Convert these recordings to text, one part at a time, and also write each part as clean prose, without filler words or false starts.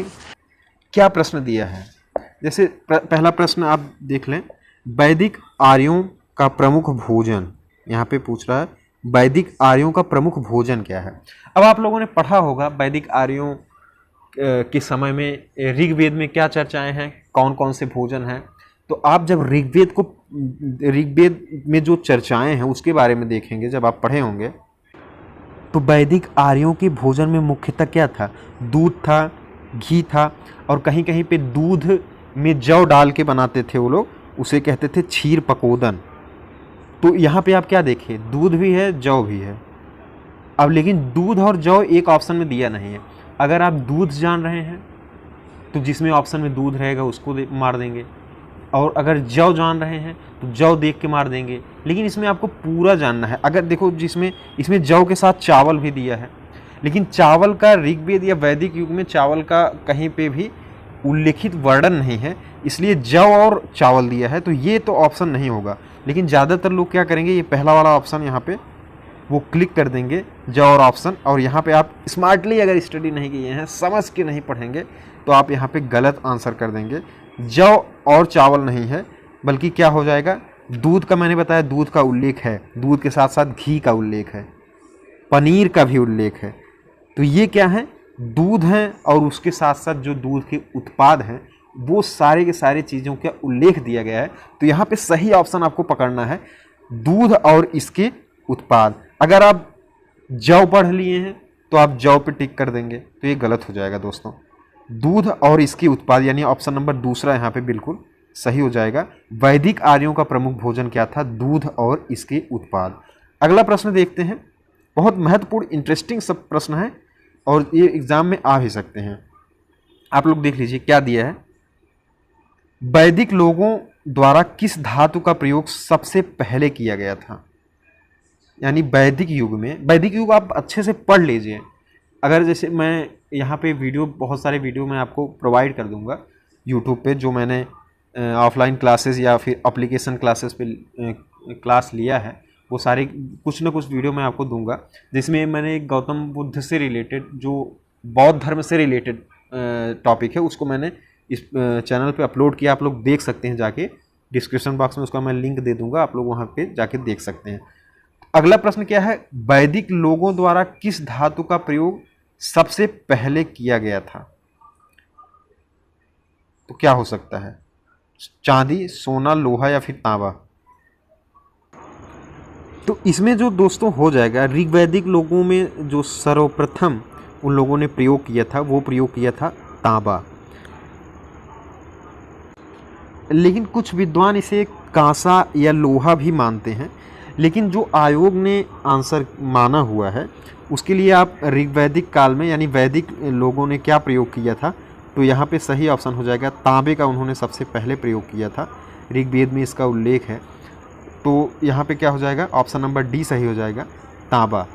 क्या प्रश्न दिया है। जैसे पहला प्रश्न आप देख लें, वैदिक आर्यों का प्रमुख भोजन, यहाँ पे पूछ रहा है वैदिक आर्यों का प्रमुख भोजन क्या है। अब आप लोगों ने पढ़ा होगा वैदिक आर्यों के समय में ऋग्वेद में क्या चर्चाएं हैं, कौन कौन से भोजन हैं। तो आप जब ऋग्वेद में जो चर्चाएं हैं उसके बारे में देखेंगे, जब आप पढ़े होंगे, तो वैदिक आर्यों के भोजन में मुख्यतः क्या था, दूध था, घी था, और कहीं कहीं पे दूध में जौ डाल के बनाते थे वो लोग, उसे कहते थे क्षीर पकोदन। तो यहाँ पे आप क्या देखें, दूध भी है, जौ भी है। अब लेकिन दूध और जौ एक ऑप्शन में दिया नहीं है। अगर आप दूध जान रहे हैं तो जिसमें ऑप्शन में दूध रहेगा उसको मार देंगे, और अगर जौ जान रहे हैं तो जौ देख के मार देंगे। लेकिन इसमें आपको पूरा जानना है। अगर देखो जिसमें इसमें जौ के साथ चावल भी दिया है, लेकिन चावल का ऋग्वेद या वैदिक युग में चावल का कहीं पे भी उल्लेखित वर्णन नहीं है, इसलिए जौ और चावल दिया है, तो ये तो ऑप्शन नहीं होगा। लेकिन ज़्यादातर लोग क्या करेंगे, ये पहला वाला ऑप्शन यहाँ पे वो क्लिक कर देंगे, जौ और ऑप्शन, और यहाँ पे आप स्मार्टली अगर स्टडी नहीं किए हैं, समझ के नहीं पढ़ेंगे, तो आप यहाँ पे गलत आंसर कर देंगे। जौ और चावल नहीं है, बल्कि क्या हो जाएगा, दूध का मैंने बताया, दूध का उल्लेख है, दूध के साथ साथ घी का उल्लेख है, पनीर का भी उल्लेख है। तो ये क्या है, दूध है, और उसके साथ साथ जो दूध के उत्पाद हैं वो सारे के सारे चीज़ों का उल्लेख दिया गया है। तो यहाँ पे सही ऑप्शन आपको पकड़ना है, दूध और इसके उत्पाद। अगर आप जौ पढ़ लिए हैं तो आप जौ पे टिक कर देंगे, तो ये गलत हो जाएगा दोस्तों। दूध और इसके उत्पाद यानी ऑप्शन नंबर दूसरा यहाँ पे बिल्कुल सही हो जाएगा। वैदिक आर्यों का प्रमुख भोजन क्या था, दूध और इसके उत्पाद। अगला प्रश्न देखते हैं, बहुत महत्वपूर्ण इंटरेस्टिंग सब प्रश्न है और ये एग्जाम में आ भी सकते हैं। आप लोग देख लीजिए क्या दिया है, वैदिक लोगों द्वारा किस धातु का प्रयोग सबसे पहले किया गया था। यानी वैदिक युग में, वैदिक युग आप अच्छे से पढ़ लीजिए। अगर जैसे मैं यहाँ पे वीडियो, बहुत सारे वीडियो मैं आपको प्रोवाइड कर दूंगा यूट्यूब पे, जो मैंने ऑफलाइन क्लासेस या फिर एप्लीकेशन क्लासेस पे क्लास लिया है, वो सारे कुछ ना कुछ वीडियो मैं आपको दूंगा, जिसमें मैंने गौतम बुद्ध से रिलेटेड, जो बौद्ध धर्म से रिलेटेड टॉपिक है, उसको मैंने इस चैनल पे अपलोड किया। आप लोग देख सकते हैं जाके, डिस्क्रिप्शन बॉक्स में उसका मैं लिंक दे दूंगा, आप लोग वहाँ पे जाके देख सकते हैं। अगला प्रश्न क्या है, वैदिक लोगों द्वारा किस धातु का प्रयोग सबसे पहले किया गया था। तो क्या हो सकता है, चांदी, सोना, लोहा या फिर तांबा। तो इसमें जो दोस्तों हो जाएगा, ऋग्वैदिक लोगों में जो सर्वप्रथम उन लोगों ने प्रयोग किया था, वो प्रयोग किया था तांबा। लेकिन कुछ विद्वान इसे कांसा या लोहा भी मानते हैं, लेकिन जो आयोग ने आंसर माना हुआ है उसके लिए आप ऋग्वैदिक काल में यानी वैदिक लोगों ने क्या प्रयोग किया था, तो यहाँ पे सही ऑप्शन हो जाएगा तांबे का उन्होंने सबसे पहले प्रयोग किया था। ऋग्वेद में इसका उल्लेख है, तो यहाँ पे क्या हो जाएगा, ऑप्शन नंबर डी सही हो जाएगा, तांबा।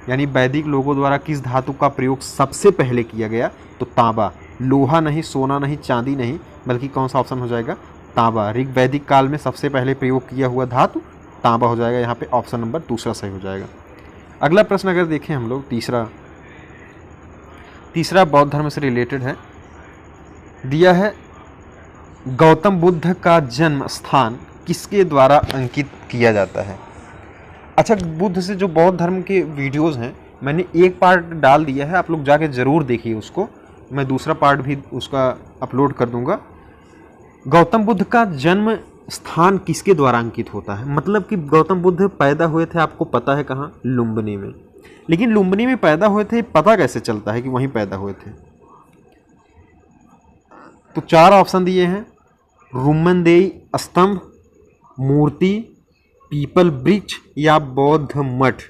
यानी वैदिक लोगों द्वारा किस धातु का प्रयोग सबसे पहले किया गया, तो तांबा। लोहा नहीं, सोना नहीं, चांदी नहीं, बल्कि कौन सा ऑप्शन हो जाएगा, तांबा। ऋग्वैदिक काल में सबसे पहले प्रयोग किया हुआ धातु तांबा हो जाएगा। यहाँ पे ऑप्शन नंबर दूसरा सही हो जाएगा। अगला प्रश्न अगर देखें हम लोग, तीसरा बौद्ध धर्म से रिलेटेड है, दिया है गौतम बुद्ध का जन्म स्थान किसके द्वारा अंकित किया जाता है। अच्छा, बुद्ध से जो बौद्ध धर्म के वीडियोस हैं मैंने एक पार्ट डाल दिया है, आप लोग जाके ज़रूर देखिए उसको, मैं दूसरा पार्ट भी उसका अपलोड कर दूंगा। गौतम बुद्ध का जन्म स्थान किसके द्वारा अंकित होता है, मतलब कि गौतम बुद्ध पैदा हुए थे, आपको पता है कहाँ, लुम्बिनी में। लेकिन लुम्बिनी में पैदा हुए थे, पता कैसे चलता है कि वहीं पैदा हुए थे। तो 4 ऑप्शन दिए हैं, रुम्मनदेई स्तंभ, मूर्ति, पीपल वृक्ष या बौद्ध मठ।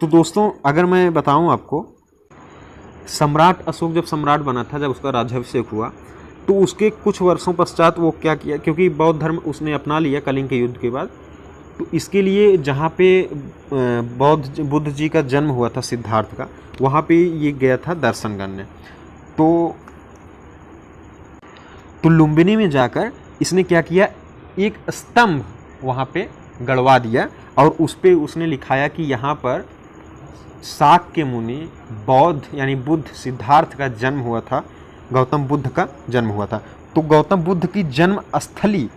तो दोस्तों अगर मैं बताऊं आपको, सम्राट अशोक जब सम्राट बना था, जब उसका राज्याभिषेक हुआ, तो उसके कुछ वर्षों पश्चात वो क्या किया, क्योंकि बौद्ध धर्म उसने अपना लिया कलिंग के युद्ध के बाद, तो इसके लिए जहाँ पे बुद्ध जी का जन्म हुआ था सिद्धार्थ का, वहाँ पे ये गया था दर्शन करने। तो लुम्बिनी में जाकर इसने क्या किया, एक स्तंभ वहाँ पे गड़वा दिया और उस पे उसने लिखाया कि यहाँ पर शाक्य मुनि बौद्ध यानी बुद्ध सिद्धार्थ का जन्म हुआ था गौतम बुद्ध का जन्म हुआ था। तो गौतम बुद्ध की जन्म स्थली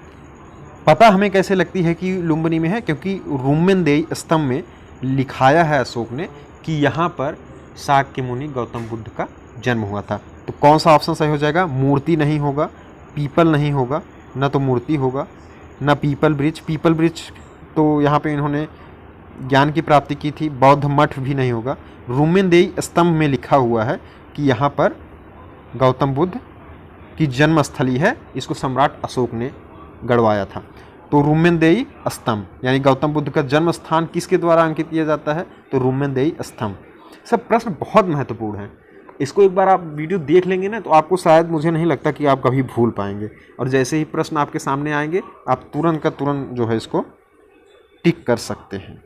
पता हमें कैसे लगती है कि लुम्बिनी में है, क्योंकि रुम्मेनदेई स्तंभ में लिखाया है अशोक ने कि यहाँ पर शाक्य मुनि गौतम बुद्ध का जन्म हुआ था। तो कौन सा ऑप्शन सही हो जाएगा? मूर्ति नहीं होगा, पीपल नहीं होगा, न तो मूर्ति होगा न पीपल ब्रिज। पीपल ब्रिज तो यहाँ पे इन्होंने ज्ञान की प्राप्ति की थी। बौद्ध मठ भी नहीं होगा। रुम्मेनदेई स्तंभ में लिखा हुआ है कि यहाँ पर गौतम बुद्ध की जन्मस्थली है, इसको सम्राट अशोक ने गढ़वाया था। तो रुम्मेनदेई स्तंभ यानी गौतम बुद्ध का जन्म स्थान किसके द्वारा अंकित किया जाता है? तो रुम्मेनदेई स्तंभ। सब प्रश्न बहुत महत्वपूर्ण हैं, इसको एक बार आप वीडियो देख लेंगे ना तो आपको शायद, मुझे नहीं लगता कि आप कभी भूल पाएंगे। और जैसे ही प्रश्न आपके सामने आएंगे आप तुरंत का तुरंत जो है इसको टिक कर सकते हैं।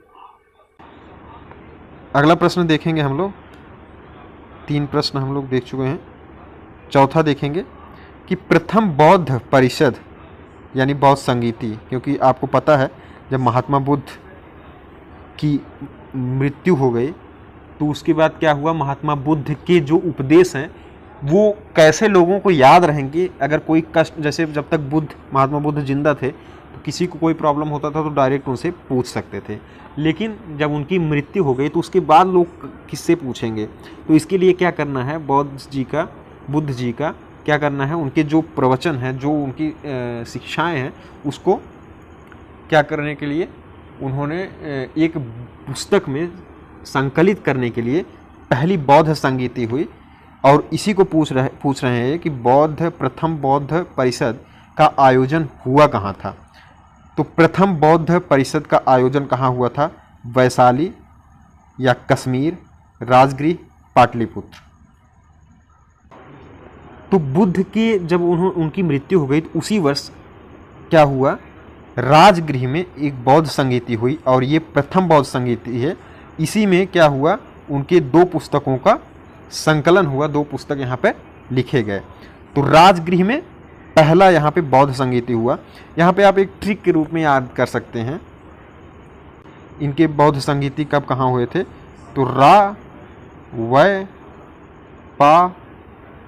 अगला प्रश्न देखेंगे हम लोग। 3 प्रश्न हम लोग देख चुके हैं। चौथा देखेंगे कि प्रथम बौद्ध परिषद यानी बौद्ध संगीति, क्योंकि आपको पता है जब महात्मा बुद्ध की मृत्यु हो गई तो उसके बाद क्या हुआ, महात्मा बुद्ध के जो उपदेश हैं वो कैसे लोगों को याद रहेंगे। अगर कोई कष्ट, जैसे जब तक महात्मा बुद्ध जिंदा थे तो किसी को कोई प्रॉब्लम होता था तो डायरेक्ट उनसे पूछ सकते थे, लेकिन जब उनकी मृत्यु हो गई तो उसके बाद लोग किससे पूछेंगे। तो इसके लिए क्या करना है, बुद्ध जी का क्या करना है, उनके जो प्रवचन हैं, जो उनकी शिक्षाएं हैं, उसको क्या करने के लिए उन्होंने एक पुस्तक में संकलित करने के लिए पहली बौद्ध संगीति हुई। और इसी को पूछ रहे हैं कि प्रथम बौद्ध परिषद का आयोजन हुआ कहाँ था। तो प्रथम बौद्ध परिषद का आयोजन कहाँ हुआ था? वैशाली या कश्मीर, राजगृह, पाटलिपुत्र। तो बुद्ध के जब उनकी मृत्यु हो गई तो उसी वर्ष क्या हुआ, राजगृह में एक बौद्ध संगीति हुई और ये प्रथम बौद्ध संगीति है। इसी में क्या हुआ, उनके 2 पुस्तकों का संकलन हुआ, 2 पुस्तक यहाँ पे लिखे गए। तो राजगृह में पहला यहाँ पे बौद्ध संगीति हुआ। यहाँ पे आप एक ट्रिक के रूप में याद कर सकते हैं इनके बौद्ध संगीति कब कहाँ हुए थे। तो रा वै पा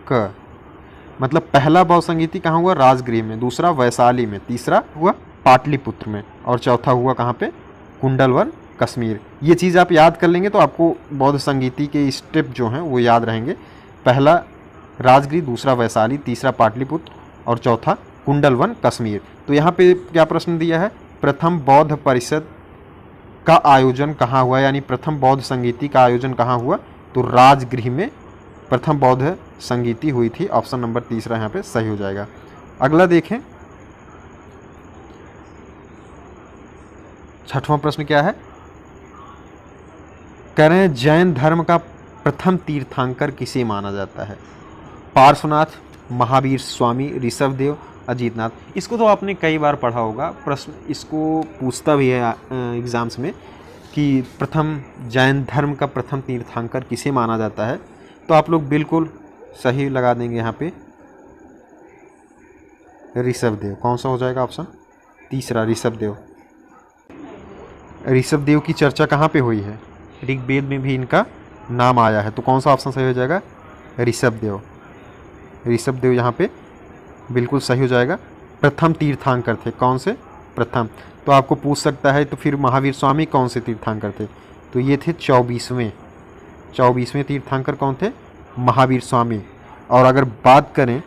क, मतलब पहला बौद्ध संगीति कहाँ हुआ? राजगृह में, दूसरा वैशाली में, तीसरा हुआ पाटलिपुत्र में और चौथा हुआ कहाँ पे? कुंडलवन, कश्मीर। ये चीज़ आप याद कर लेंगे तो आपको बौद्ध संगीति के स्टेप जो हैं वो याद रहेंगे। पहला राजगृह, दूसरा वैशाली, तीसरा पाटलिपुत्र और चौथा कुंडलवन, कश्मीर। तो यहाँ पे क्या प्रश्न दिया है, प्रथम बौद्ध परिषद का आयोजन कहाँ हुआ, यानी प्रथम बौद्ध संगीति का आयोजन कहाँ हुआ? तो राजगृह में प्रथम बौद्ध संगीति हुई थी। ऑप्शन नंबर 3 यहाँ पे सही हो जाएगा। अगला देखें, 6वां प्रश्न क्या है, कह रहे हैं जैन धर्म का प्रथम तीर्थंकर किसे माना जाता है? पार्श्वनाथ, महावीर स्वामी, ऋषभदेव, अजीतनाथ। इसको तो आपने कई बार पढ़ा होगा, प्रश्न इसको पूछता भी है एग्जाम्स में कि प्रथम जैन धर्म का प्रथम तीर्थंकर किसे माना जाता है। तो आप लोग बिल्कुल सही लगा देंगे यहाँ पे ऋषभदेव। कौन सा हो जाएगा ऑप्शन? 3 ऋषभदेव। ऋषभदेव की चर्चा कहाँ पे हुई है? ऋग्वेद में भी इनका नाम आया है। तो कौन सा ऑप्शन सही हो जाएगा? ऋषभदेव। ऋषभदेव यहाँ पे बिल्कुल सही हो जाएगा। प्रथम तीर्थंकर थे, कौन से? प्रथम। तो आपको पूछ सकता है तो फिर महावीर स्वामी कौन से तीर्थंकर थे? तो ये थे 24वें तीर्थंकर कौन थे? महावीर स्वामी। और अगर बात करें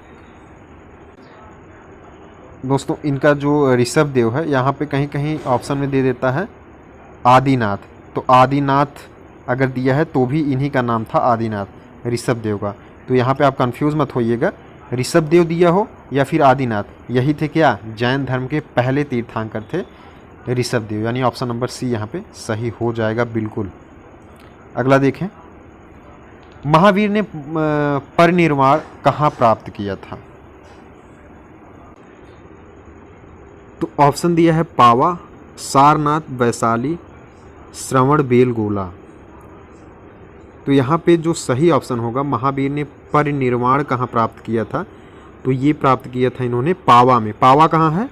दोस्तों इनका जो ऋषभदेव है, यहाँ पे कहीं कहीं ऑप्शन में दे देता है आदिनाथ। तो आदिनाथ अगर दिया है तो भी इन्हीं का नाम था आदिनाथ, ऋषभदेव का। तो यहाँ पे आप कंफ्यूज मत होइएगा, ऋषभदेव दिया हो या फिर आदिनाथ, यही थे क्या? जैन धर्म के पहले तीर्थंकर थे ऋषभदेव, यानी ऑप्शन नंबर सी यहाँ पे सही हो जाएगा बिल्कुल। अगला देखें, महावीर ने परिनिर्वाण कहाँ प्राप्त किया था? तो ऑप्शन दिया है पावा, सारनाथ, वैशाली, श्रवणबेलगोला। तो यहाँ पे जो सही ऑप्शन होगा, महावीर ने परिनिर्वाण कहाँ प्राप्त किया था? तो ये प्राप्त किया था इन्होंने पावा में। पावा कहाँ है?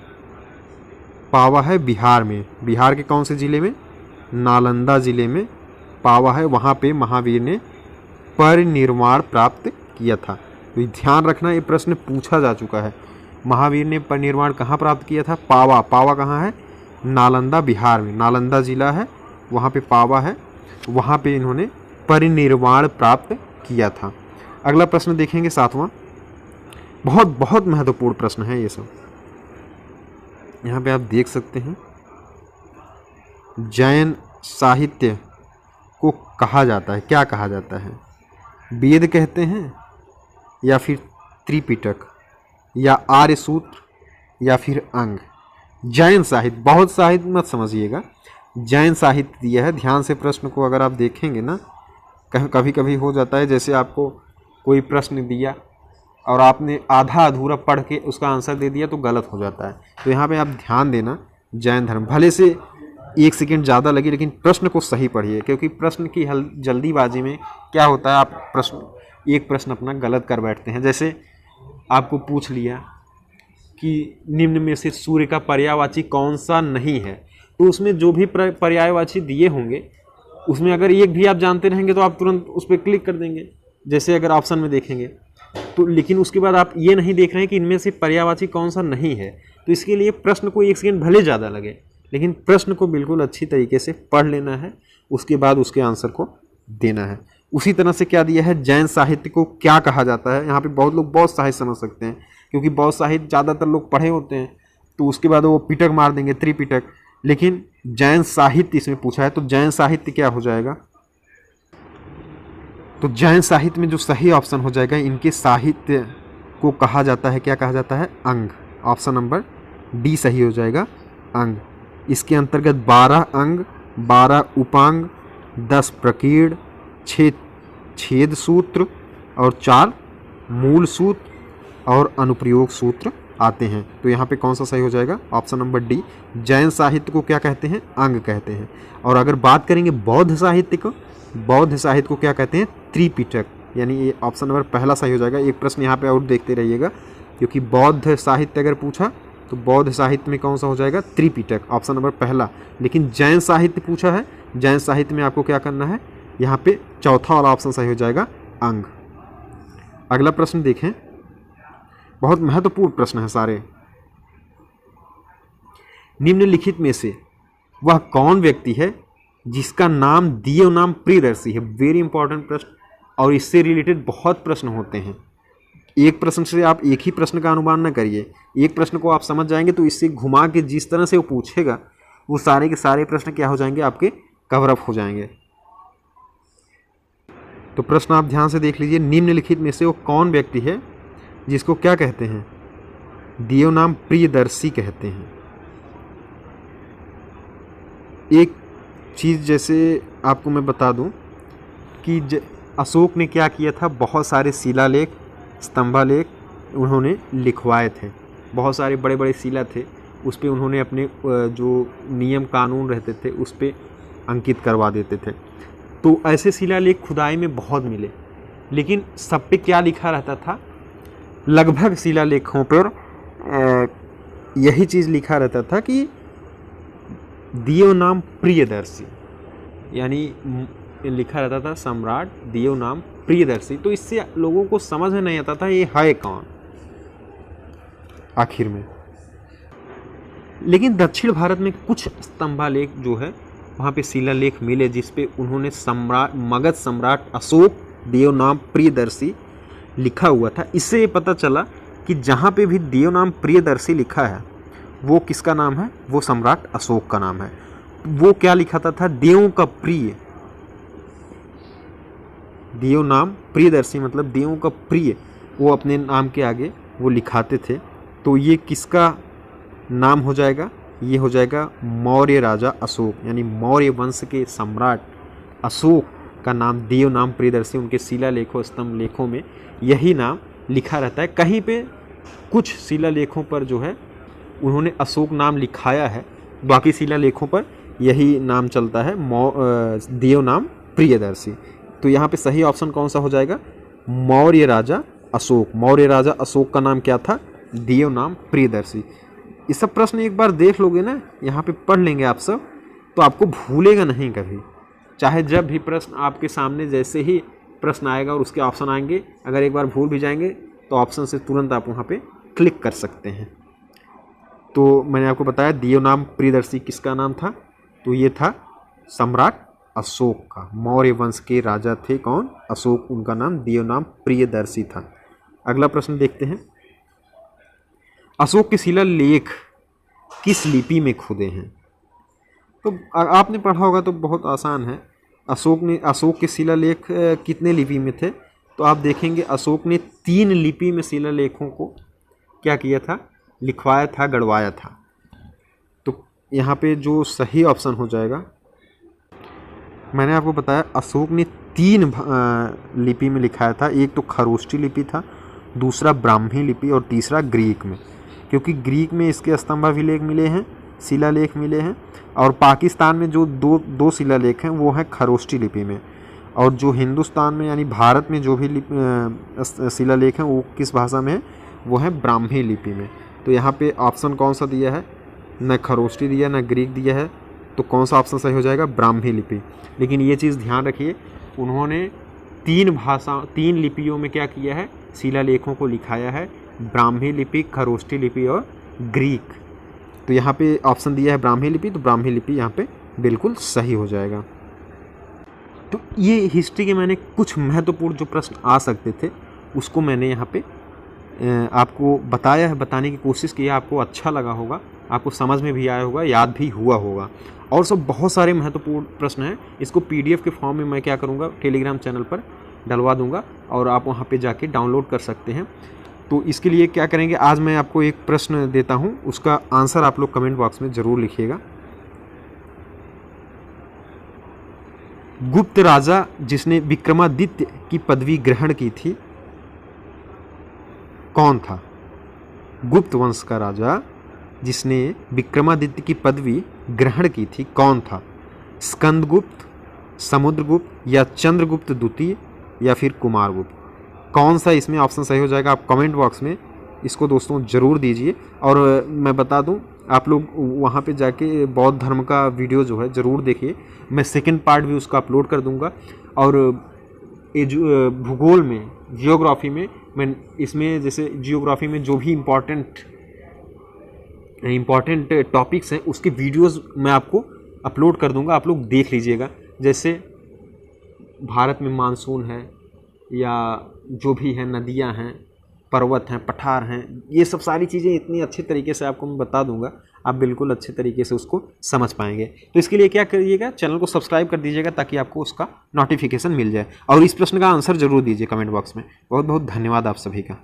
पावा है बिहार में। बिहार के कौन से ज़िले में? नालंदा ज़िले में पावा है, वहाँ पे महावीर ने परिनिर्वाण प्राप्त किया था। तो ध्यान रखना, ये प्रश्न पूछा जा चुका है। महावीर ने परिनिर्वाण कहाँ प्राप्त किया था? पावा। पावा कहाँ है? नालंदा, बिहार में। नालंदा जिला है, वहाँ पे पावा है, वहाँ पे इन्होंने परिनिर्वाण प्राप्त किया था। अगला प्रश्न देखेंगे 7वां। बहुत बहुत महत्वपूर्ण प्रश्न है ये सब। यहाँ पे आप देख सकते हैं, जैन साहित्य को कहा जाता है, क्या कहा जाता है? वेद कहते हैं, या फिर त्रिपिटक, या आर्य सूत्र, या फिर अंग? जैन साहित्य, बहुत साहित्य मत समझिएगा, जैन साहित्य दिया है। ध्यान से प्रश्न को अगर आप देखेंगे ना, कभी कभी हो जाता है, जैसे आपको कोई प्रश्न दिया और आपने आधा अधूरा पढ़ के उसका आंसर दे दिया तो गलत हो जाता है। तो यहाँ पे आप ध्यान देना, जैन धर्म, भले से 1 सेकंड ज़्यादा लगे लेकिन प्रश्न को सही पढ़िए, क्योंकि प्रश्न की जल्दीबाजी में क्या होता है, आप एक प्रश्न अपना गलत कर बैठते हैं। जैसे आपको पूछ लिया कि निम्न में से सूर्य का पर्यायवाची कौन सा नहीं है, तो उसमें जो भी पर्यायवाची दिए होंगे उसमें अगर एक भी आप जानते रहेंगे तो आप तुरंत उस पर क्लिक कर देंगे, जैसे अगर ऑप्शन में देखेंगे तो। लेकिन उसके बाद आप ये नहीं देख रहे हैं कि इनमें से पर्यायवाची कौन सा नहीं है, तो इसके लिए प्रश्न को 1 सेकंड भले ज़्यादा लगे लेकिन प्रश्न को बिल्कुल अच्छी तरीके से पढ़ लेना है, उसके बाद उसके आंसर को देना है। उसी तरह से क्या दिया है, जैन साहित्य को क्या कहा जाता है? यहाँ पे बहुत लोग बहुत साहित्य समझ सकते हैं, क्योंकि बहुत साहित्य ज़्यादातर लोग पढ़े होते हैं, तो उसके बाद वो पिटक मार देंगे, त्रिपिटक। लेकिन जैन साहित्य इसमें पूछा है, तो जैन साहित्य क्या हो जाएगा? तो जैन साहित्य में जो सही ऑप्शन हो जाएगा, इनके साहित्य को कहा जाता है, क्या कहा जाता है? अंग। ऑप्शन नंबर डी सही हो जाएगा, अंग। इसके अंतर्गत 12 अंग, 12 उपांग, 10 प्रकीर्ण, 6 छेद सूत्र और 4 मूल सूत्र और अनुप्रयोग सूत्र आते हैं। तो यहाँ पे कौन सा सही हो जाएगा? Option number D. जैन साहित्य को क्या कहते हैं? अंग कहते हैं। और अगर बात करेंगे बौद्ध साहित्य को, बौद्ध साहित्य को क्या कहते हैं? त्रिपिटक। यानी ये ऑप्शन नंबर पहला सही हो जाएगा। एक प्रश्न यहाँ पे और देखते रहिएगा, क्योंकि बौद्ध साहित्य अगर पूछा तो बौद्ध साहित्य में कौन सा हो जाएगा? त्रिपिटक, ऑप्शन नंबर पहला। लेकिन जैन साहित्य पूछा है, जैन साहित्य में आपको क्या करना है? यहाँ पे चौथा वाला ऑप्शन सही हो जाएगा, अंग। अगला प्रश्न देखें, बहुत महत्वपूर्ण प्रश्न है सारे। निम्नलिखित में से वह कौन व्यक्ति है जिसका नाम दियो नाम प्रियदर्शी है? वेरी इंपॉर्टेंट प्रश्न, और इससे रिलेटेड बहुत प्रश्न होते हैं। एक प्रश्न से आप एक ही प्रश्न का अनुमान न करिए, एक प्रश्न को आप समझ जाएंगे तो इससे घुमा के जिस तरह से वो पूछेगा वो सारे के सारे प्रश्न क्या हो जाएंगे? आपके कवर अप हो जाएंगे। तो प्रश्न आप ध्यान से देख लीजिए, निम्नलिखित में से वो कौन व्यक्ति है जिसको क्या कहते हैं? दियो नाम प्रियदर्शी कहते हैं। एक चीज़ जैसे आपको मैं बता दूं कि अशोक ने क्या किया था, बहुत सारे शिलालेख, स्तंभालेख उन्होंने लिखवाए थे। बहुत सारे बड़े बड़े शिला थे, उस पर उन्होंने अपने जो नियम कानून रहते थे उस पर अंकित करवा देते थे। तो ऐसे शिलालेख खुदाई में बहुत मिले, लेकिन सब पे क्या लिखा रहता था? लगभग शिलालेखों पर यही चीज़ लिखा रहता था कि दियो नाम प्रियदर्शी, यानी लिखा रहता था सम्राट दियो नाम प्रियदर्शी। तो इससे लोगों को समझ में नहीं आता था ये है कौन आखिर में। लेकिन दक्षिण भारत में कुछ स्तंभालेख जो है वहाँ पे शिलालेख मिले जिसपे उन्होंने सम्राट मगध सम्राट अशोक दियो नाम प्रियदर्शी लिखा हुआ था। इससे ये पता चला कि जहाँ पे भी दियो नाम प्रियदर्शी लिखा है वो किसका नाम है? वो सम्राट अशोक का नाम है। वो क्या लिखाता था? देवों का प्रिय। दियो नाम प्रियदर्शी मतलब देवों का प्रिय, वो अपने नाम के आगे वो लिखाते थे। तो ये किसका नाम हो जाएगा? ये हो जाएगा मौर्य राजा अशोक, यानी मौर्य वंश के सम्राट अशोक का नाम दियो नाम प्रियदर्शी। उनके शिलालेखों स्तंभ लेखों में यही नाम लिखा रहता है। कहीं पे कुछ शिलालेखों पर जो है उन्होंने अशोक नाम लिखाया है, बाकी शिलालेखों पर यही नाम चलता है, दियो नाम प्रियदर्शी। तो यहाँ पे सही ऑप्शन कौन सा हो जाएगा? मौर्य राजा अशोक। मौर्य राजा अशोक का नाम क्या था? दियो नाम प्रियदर्शी। ये सब प्रश्न एक बार देख लोगे ना, यहाँ पे पढ़ लेंगे आप सब, तो आपको भूलेगा नहीं कभी। चाहे जब भी प्रश्न आपके सामने जैसे ही प्रश्न आएगा और उसके ऑप्शन आएंगे। अगर एक बार भूल भी जाएंगे तो ऑप्शन से तुरंत आप वहाँ पे क्लिक कर सकते हैं। तो मैंने आपको बताया दिव्यनाम प्रियदर्शी किसका नाम था, तो ये था सम्राट अशोक का। मौर्य वंश के राजा थे कौन, अशोक, उनका नाम दिव्यनाम प्रियदर्शी था। अगला प्रश्न देखते हैं, अशोक के शिलालेख किस लिपि में खुदे हैं। तो आपने पढ़ा होगा तो बहुत आसान है। अशोक के शिलालेख कितने लिपि में थे, तो आप देखेंगे अशोक ने 3 लिपि में शिलालेखों को क्या किया था, लिखवाया था, गढ़वाया था। तो यहाँ पे जो सही ऑप्शन हो जाएगा, मैंने आपको बताया अशोक ने 3 लिपि में लिखाया था। एक तो खरोष्टी लिपि था, दूसरा ब्राह्मी लिपि और तीसरा ग्रीक में, क्योंकि ग्रीक में इसके स्तंभाभिलेख मिले हैं, शिलालेख मिले हैं। और पाकिस्तान में जो दो शिलालेख हैं वो हैं खरोष्टी लिपि में, और जो हिंदुस्तान में यानी भारत में जो भी शिलालेख हैं वो किस भाषा में है, वो है ब्राह्मी लिपि में। तो यहाँ पे ऑप्शन कौन सा दिया है, न खरोष्टी दिया न ग्रीक दिया है, तो कौन सा ऑप्शन सही हो जाएगा, ब्राह्मी लिपि। लेकिन ये चीज़ ध्यान रखिए, उन्होंने 3 लिपियों में क्या किया है, शिलालेखों को लिखाया है, ब्राह्मी लिपि, खरोष्टी लिपि और ग्रीक। तो यहाँ पे ऑप्शन दिया है ब्राह्मी लिपि, तो ब्राह्मी लिपि यहाँ पे बिल्कुल सही हो जाएगा। तो ये हिस्ट्री के मैंने कुछ महत्वपूर्ण जो प्रश्न आ सकते थे उसको मैंने यहाँ पे आपको बताया है, बताने की कोशिश की है। आपको अच्छा लगा होगा, आपको समझ में भी आया होगा, याद भी हुआ होगा। और सब बहुत सारे महत्वपूर्ण प्रश्न हैं, इसको PDF के फॉर्म में मैं क्या करूँगा, टेलीग्राम चैनल पर डलवा दूँगा और आप वहाँ पे जाके डाउनलोड कर सकते हैं। तो इसके लिए क्या करेंगे, आज मैं आपको एक प्रश्न देता हूँ, उसका आंसर आप लोग कमेंट बॉक्स में ज़रूर लिखिएगा। गुप्त राजा जिसने विक्रमादित्य की पदवी ग्रहण की थी कौन था। गुप्त वंश का राजा जिसने विक्रमादित्य की पदवी ग्रहण की थी कौन था। स्कंदगुप्त, समुद्रगुप्त या चंद्रगुप्त द्वितीय या फिर कुमारगुप्त। कौन सा इसमें ऑप्शन सही हो जाएगा, आप कमेंट बॉक्स में इसको दोस्तों ज़रूर दीजिए। और मैं बता दूं, आप लोग वहाँ पे जाके बौद्ध धर्म का वीडियो जो है ज़रूर देखिए, मैं सेकंड पार्ट भी उसका अपलोड कर दूंगा। और भूगोल में, जियोग्राफी में, मैं इसमें जैसे जियोग्राफी में जो भी इम्पॉर्टेंट टॉपिक्स हैं उसके वीडियोस मैं आपको अपलोड कर दूंगा, आप लोग देख लीजिएगा। जैसे भारत में मानसून है या जो भी है, नदियां हैं, पर्वत हैं, पठार हैं, ये सब सारी चीज़ें इतनी अच्छे तरीके से आपको मैं बता दूंगा, आप बिल्कुल अच्छे तरीके से उसको समझ पाएंगे। तो इसके लिए क्या करिएगा, चैनल को सब्सक्राइब कर दीजिएगा ताकि आपको उसका नोटिफिकेशन मिल जाए। और इस प्रश्न का आंसर जरूर दीजिए कमेंट बॉक्स में। बहुत बहुत धन्यवाद आप सभी का।